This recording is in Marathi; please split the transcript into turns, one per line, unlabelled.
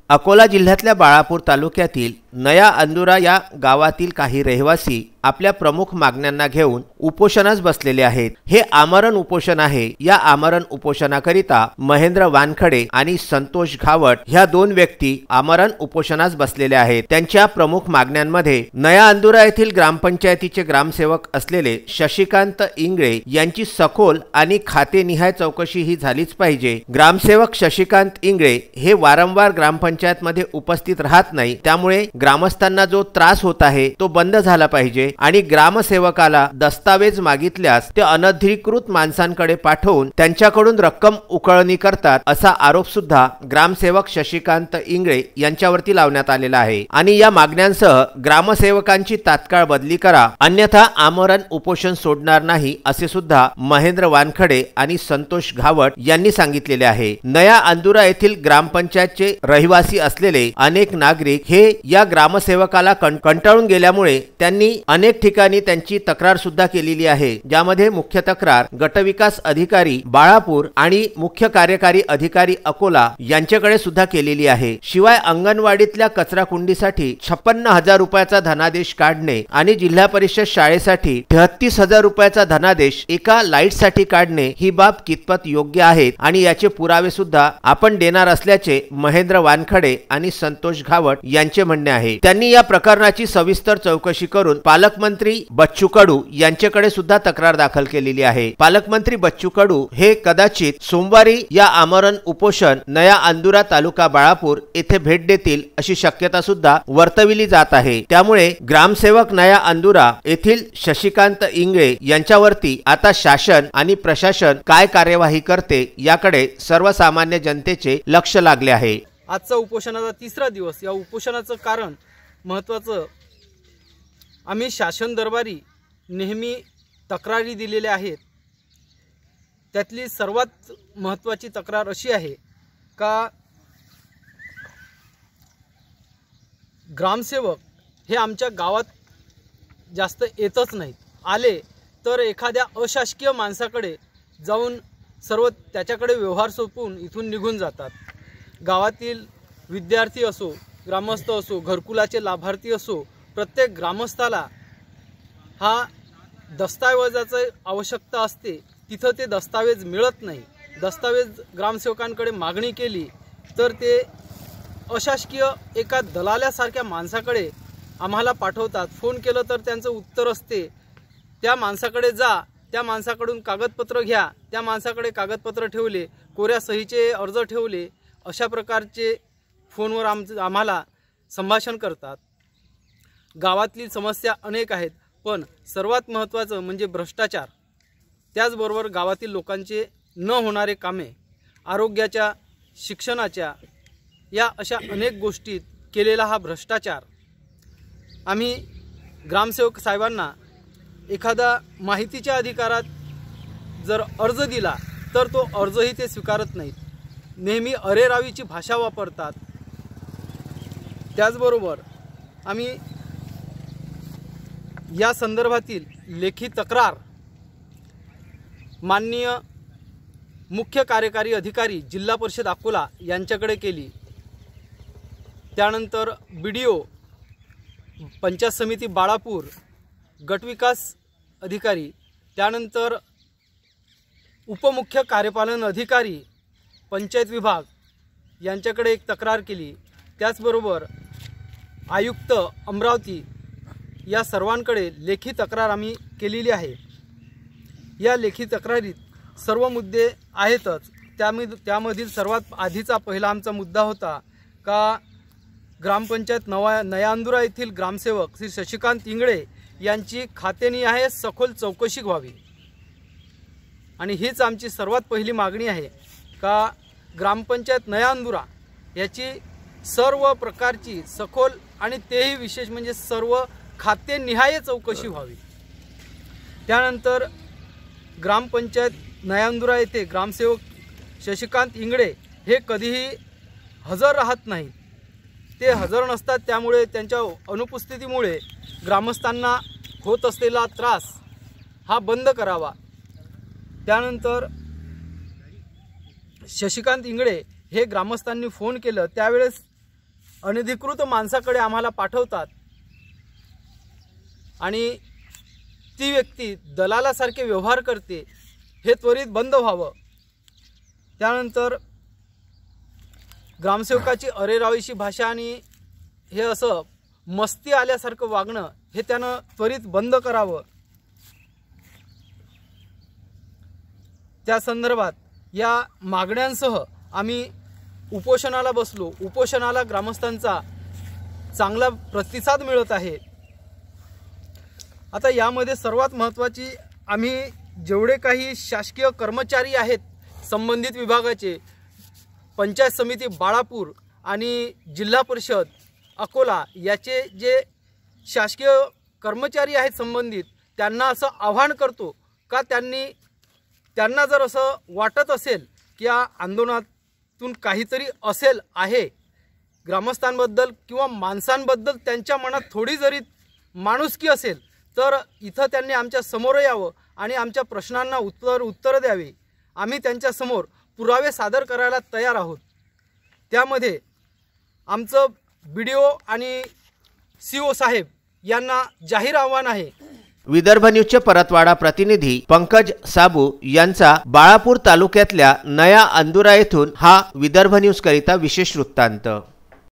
अकोला जिल्ह्यातल्या बाळापूर तालुक्यातील नया अंदुरा या गावातील काही रहिवासी आपल्या प्रमुख मागण्यांना घेऊन उपोषणास बसलेले आहेत। हे आमरण उपोषण आहे। या आमरण उपोषणाकरिता महेंद्र वानखडे आणि संतोष घावट ह्या दोन व्यक्ती आमरण उपोषणास बसलेल्या आहेत। त्यांच्या प्रमुख मागण्यांमध्ये नया अंदुरा येथील ग्रामपंचायतीचे ग्रामसेवक असलेले शशिकांत इंगळे यांची सखोल आणि खातेनिहाय चौकशी ही झालीच पाहिजे। ग्रामसेवक शशिकांत इंगळे हे वारंवार ग्रामपंचायत मध्ये उपस्थित राहत नाही, त्यामुळे ग्रामस्थांना जो त्रास होत आहे तो बंद झाला पाहिजे आणि ग्रामसेवकाला दस्तावेज मागितल्यास ते अनधिकृत माणसांकडे पाठवून त्यांच्याकडून रक्कम उकळणी करतात असा आरोप सुद्धा ग्रामसेवक शशिकांत इंगळे यांच्यावरती लावण्यात आलेला आहे। आणि या मागण्यांसह ग्रामसेवकांची तात्काळ बदली करा, अन्यथा आमरण उपोषण सोडणार नाही असे सुद्धा महेंद्र वानखडे आणि संतोष घावट यांनी सांगितलेले आहे। नया अंदुरा येथील ग्रामपंचायतचे रहिवासी असलेले अनेक नागरिक हे या ग्रामसेवकाला कंटाळून गेल्यामुळे त्यांनी अनेक ठिकाणी त्यांची तक्रार सुद्धा केलेली आहे, ज्यामध्ये मुख्य तक्रार गटविकास अधिकारी बाळापूर आणि मुख्य कार्यकारी अधिकारी अकोला यांच्याकडे सुद्धा केलेली आहे। शिवाय अंगणवाडीतल्या कचरा कुंडीसाठी 56,000 रुपयाचा धनादेश काढणे आणि जिल्हा परिषद शाळेसाठी 33,000 रुपयाचा धनादेश एका लाईटसाठी काढणे ही बाब कितपत योग्य आहे आणि याचे पुरावे सुद्धा आपण देणार असल्याचे महेंद्र वानखडे आणि संतोष घावट यांचे म्हणणे आहे। त्यांनी या प्रकरणाची सविस्तर चौकशी करून पालकमंत्री बच्चू कडू यांच्याकडे सुद्धा तक्रार दाखल केलेली आहे। पालकमंत्री बच्चू कडू हे कदाचित सोमवारी या आमरण उपोषण नया अंदुरा तालुका बाळापूर येथे भेट देतील अशी शक्यता सुद्धा वर्तविली जात आहे। त्यामुळे ग्रामसेवक नया अंदुरा येथील शशिकांत इंगळे यांच्यावरती आता शासन आणि प्रशासन काय कार्यवाही करते याकडे सर्वसामान्य जनतेचे लक्ष लागले आहे।
आजचा उपोषणाचा तिसरा दिवस। या उपोषणाचं कारण महत्त्वाचं, आम्ही शासन दरबारी नेहमी तक्रारी दिलेल्या आहेत। त्यातली सर्वात महत्त्वाची तक्रार अशी आहे का ग्रामसेवक हे आमच्या गावात जास्त येतच नाहीत, आले तर एखाद्या अशासकीय माणसाकडे जाऊन सर्व त्याच्याकडे व्यवहार सोपवून इथून निघून जातात। गावातील विद्यार्थी असो, ग्रामस्थ असो, घरकुलाचे लाभार्थी असो, प्रत्येक ग्रामस्थाला हा दस्तावेजाची आवश्यकता असते, तिथं ते दस्तावेज मिळत नाही। दस्तावेज ग्रामसेवकांकडे मागणी केली तर ते अशासकीय एका दलाल्यासारख्या माणसाकडे आम्हाला पाठवतात। फोन केलं तर त्यांचं उत्तर असते त्या माणसाकडे जा, त्या माणसाकडून कागदपत्र घ्या, त्या माणसाकडे कागदपत्र ठेवले, कोऱ्या सहीचे अर्ज ठेवले, अशा प्रकारचे फोनवर आम्हाला संभाषण करतात। गावातली समस्या अनेक आहेत, पण सर्वात महत्त्वाचं म्हणजे भ्रष्टाचार। त्याचबरोबर गावातील लोकांचे न होणारे कामे, आरोग्याच्या, शिक्षणाच्या, या अशा अनेक गोष्टीत केलेला हा भ्रष्टाचार। आम्ही ग्रामसेवक साहेबांना एखादा माहितीच्या अधिकारात जर अर्ज दिला तर तो अर्जही ते स्वीकारत नाहीत, नेहमी अरेरावीची भाषा वापरतात। त्याचबरोबर आम्ही या संदर्भातील लेखी तक्रार माननीय मुख्य कार्यकारी अधिकारी जिल्हा परिषद अकोला यांच्याकडे केली। त्यानंतर BDO पंचायत समिती बाळापूर, गटविकास अधिकारी, त्यानंतर उपमुख्य कार्यपालन अधिकारी पंचायत विभाग यांच्याकडे एक तक्रार केली। त्याचबरोबर आयुक्त अमरावती या सर्वांकडे लेखी तक्रार आम्ही केलेली आहे। या लेखी तक्रारीत सर्व मुद्दे आहेतच। त्यामधील सर्वात आधीचा पहिला आमचा मुद्दा होता का ग्रामपंचायत नया अंदुरा येथील ग्रामसेवक श्री शशिकांत इंगळे यांची खातेनिहाय सखोल चौकशी व्हावी आणि हीच आमची सर्वात पहिली मागणी आहे का ग्रामपंचायत नया अंदुरा याची सर्व प्रकारची सखोल आणि तेही विशेष म्हणजे सर्व खातेनिहाय चौकशी व्हावी। त्यानंतर ग्रामपंचायत नया अंदुरा येथे ग्रामसेवक शशिकांत इंगळे हे कधीही हजर राहत नाहीत, ते हजर नसतात। त्यामुळे त्यांच्या अनुपस्थितीमुळे ग्रामस्थांना होत असलेला त्रास हा बंद करावा। त्यानंतर शशिकांत इंगळे हे ग्रामस्थांनी फोन केलं त्यावेळेस अनधिकृत माणसाकडे आम्हाला पाठवतात आणि ती व्यक्ती दलालासारखे व्यवहार करते, हे त्वरित बंद व्हावं। त्यानंतर ग्रामसेवकाची अरेरावीची भाषा आणि हे असं मस्ती आल्यासारखं वागणं हे त्यानं त्वरित बंद करावं। त्या संदर्भात या मागण्यांसह आम्ही उपोषणाला बसलो। उपोषणाला ग्रामस्थांचा चांगला प्रतिसाद मिळत आहे। आता यामध्ये सर्वात महत्त्वाची, आम्ही जेवढे काही शासकीय कर्मचारी आहेत संबंधित विभागाचे, पंचायत समिती बाळापूर आणि जिल्हा परिषद अकोला याचे जे शासकीय कर्मचारी आहेत संबंधित, त्यांना असं आवाहन करतो का त्यांना जर असं वाटत असेल की या आंदोलनातून काहीतरी असेल आहे ग्रामस्थांबद्दल किंवा माणसांबद्दल त्यांच्या मनात थोडी जरी माणुसकी असेल, तर इथं त्यांनी आमच्या समोर यावं आणि आमच्या प्रश्नांना उत्तर द्यावे। आम्ही त्यांच्या समोर पुरावे सादर करायला तयार आहोत। त्यामध्ये आमचं BDO आणि CO साहेब यांना जाहीर आव्हान आहे।
विदर्भ न्यूजचे परतवाडा प्रतिनिधी पंकज साबू यांचा बाळापूर तालुक्यातल्या नया अंदुरा येथून हा विदर्भ न्यूज करिता विशेष वृत्तांत।